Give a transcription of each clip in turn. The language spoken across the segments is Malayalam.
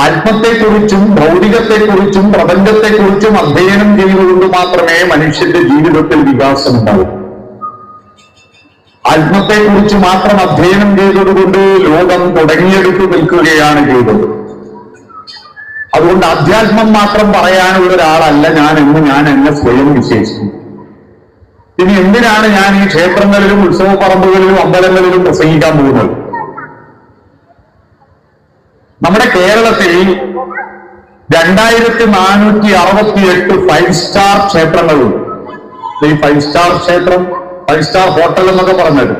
ആത്മത്തെക്കുറിച്ചും ഭൗതികത്തെക്കുറിച്ചും പ്രപഞ്ചത്തെക്കുറിച്ചും അധ്യയനം ചെയ്തുകൊണ്ട് മാത്രമേ മനുഷ്യന്റെ ജീവിതത്തിൽ വികാസം ഉണ്ടാവൂ. ആത്മത്തെക്കുറിച്ച് മാത്രം അധ്യയനം ചെയ്തതുകൊണ്ട് ലോകം തുടങ്ങിയെടുത്തു നിൽക്കുകയാണ് ചെയ്തത്. അതുകൊണ്ട് അധ്യാത്മം മാത്രം പറയാനുള്ള ഒരാളല്ല ഞാൻ എന്നെ സ്വയം വിശേഷിക്കും. ഇനി എന്തിനാണ് ഞാൻ ഈ ക്ഷേത്രങ്ങളിലും ഉത്സവ പറമ്പുകളിലും അമ്പലങ്ങളിലും പ്രസംഗിക്കാൻ പോകുന്നത്? നമ്മുടെ കേരളത്തിൽ 2468 5 സ്റ്റാർ ക്ഷേത്രങ്ങളുണ്ട്. ഈ 5 സ്റ്റാർ ക്ഷേത്രം, 5 സ്റ്റാർ ഹോട്ടൽ എന്നൊക്കെ പറഞ്ഞത്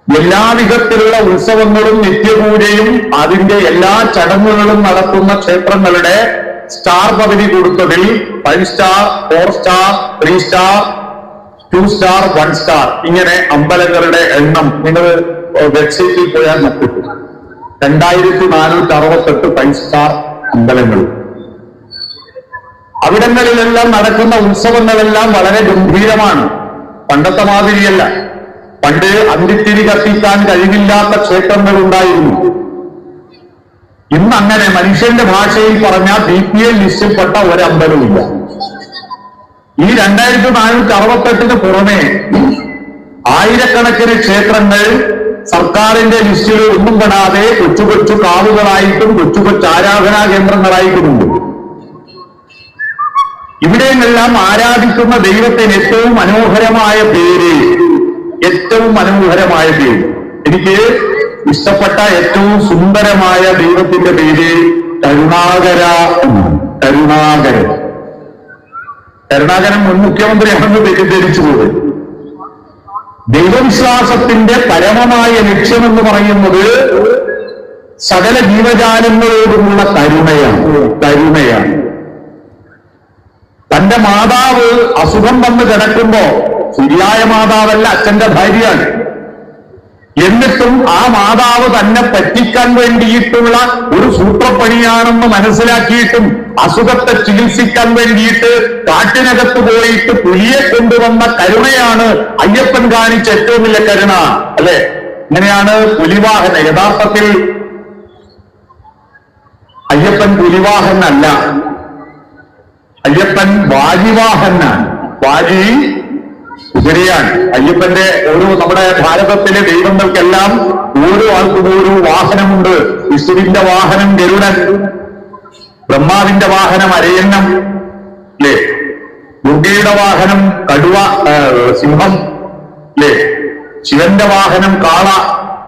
എല്ലാ വിധത്തിലുള്ള ഉത്സവങ്ങളും നിത്യപൂജയും അതിന്റെ എല്ലാ ചടങ്ങുകളും നടത്തുന്ന ക്ഷേത്രങ്ങളുടെ സ്റ്റാർ പദവി കൊടുത്തതിൽ 5 star, 4 star, 3 star, 2 star, 1 star ഇങ്ങനെ അമ്പലങ്ങളുടെ എണ്ണം നിങ്ങൾ വെബ്സൈറ്റിൽ പോയാൽ നോക്കിട്ടു. 2468 5 സ്റ്റാർ അമ്പലങ്ങൾ. അവിടങ്ങളിലെല്ലാം നടക്കുന്ന ഉത്സവങ്ങളെല്ലാം വളരെ ഗംഭീരമാണ്. പണ്ടത്തെ മാതിരിയല്ല. പണ്ട് അന്തിത്തിരി കത്തിക്കാൻ കഴിവില്ലാത്ത ക്ഷേത്രങ്ങൾ ഉണ്ടായിരുന്നു. ഇന്ന് അങ്ങനെ മനുഷ്യന്റെ ഭാഷയിൽ പറഞ്ഞാൽ BPL ലിസ്റ്റിൽപ്പെട്ട ഒരമ്പലവുമില്ല. ഈ 2468 പുറമെ ആയിരക്കണക്കിന് ക്ഷേത്രങ്ങൾ സർക്കാരിന്റെ ലിസ്റ്റിൽ ഒന്നും പെടാതെ കൊച്ചു കൊച്ചു കാവുകളായിട്ടും കൊച്ചു കൊച്ചു ആരാധനാ കേന്ദ്രങ്ങളായിട്ടുമുണ്ട്. ഇവിടെയെല്ലാം ആരാധിക്കുന്ന ദൈവത്തിന് ഏറ്റവും മനോഹരമായ പേര് എനിക്ക് ഇഷ്ടപ്പെട്ട ഏറ്റവും സുന്ദരമായ ദൈവത്തിന്റെ പേര് കരുണാകര. കരുണാകരൻ മുൻ മുഖ്യമന്ത്രിയാണെന്ന് തെറ്റിദ്ധരിച്ചു പോയി. ദൈവവിശ്വാസത്തിന്റെ പരമമായ ലക്ഷ്യമെന്ന് പറയുന്നത് സകല ജീവജാലങ്ങളോടുമുള്ള കരുണയാണ്. തന്റെ മാതാവ് അസുഖം വന്ന് കിടക്കുമ്പോ ശരിയായ മാതാവല്ല, അച്ഛന്റെ ഭാര്യയാണ്. എന്നിട്ടും ആ മാതാവ് തന്നെ പറ്റിക്കാൻ വേണ്ടിയിട്ടുള്ള ഒരു സൂത്രപ്പണിയാണെന്ന് മനസ്സിലാക്കിയിട്ടും അസുഖത്തെ ചികിത്സിക്കാൻ വേണ്ടിയിട്ട് കാട്ടിനകത്ത് പോയിട്ട് പുലിയെ കൊണ്ടുവന്ന കരുണയാണ് അയ്യപ്പൻ കാണിച്ച ഏറ്റവും വലിയ കരുണ, അല്ലെ? ഇങ്ങനെയാണ് പുലിവാഹന. യഥാർത്ഥത്തിൽ അയ്യപ്പൻ പുലിവാഹനല്ല, അയ്യപ്പൻ വാജിവാഹനാണ്. വാജി കുതിരയാണ്. അയ്യപ്പന്റെ നമ്മുടെ ഭാരതത്തിലെ ദൈവങ്ങൾക്കെല്ലാം ഓരോ ആൾക്കും ഓരോ വാഹനമുണ്ട്. വിഷ്ണുവിന്റെ വാഹനം ഗരുഡൻ, ബ്രഹ്മാവിന്റെ വാഹനം അരയന്നം, അല്ലേ? ദുർഗയുടെ വാഹനം കടുവ, സിംഹം, അല്ലേ? ശിവന്റെ വാഹനം കാള,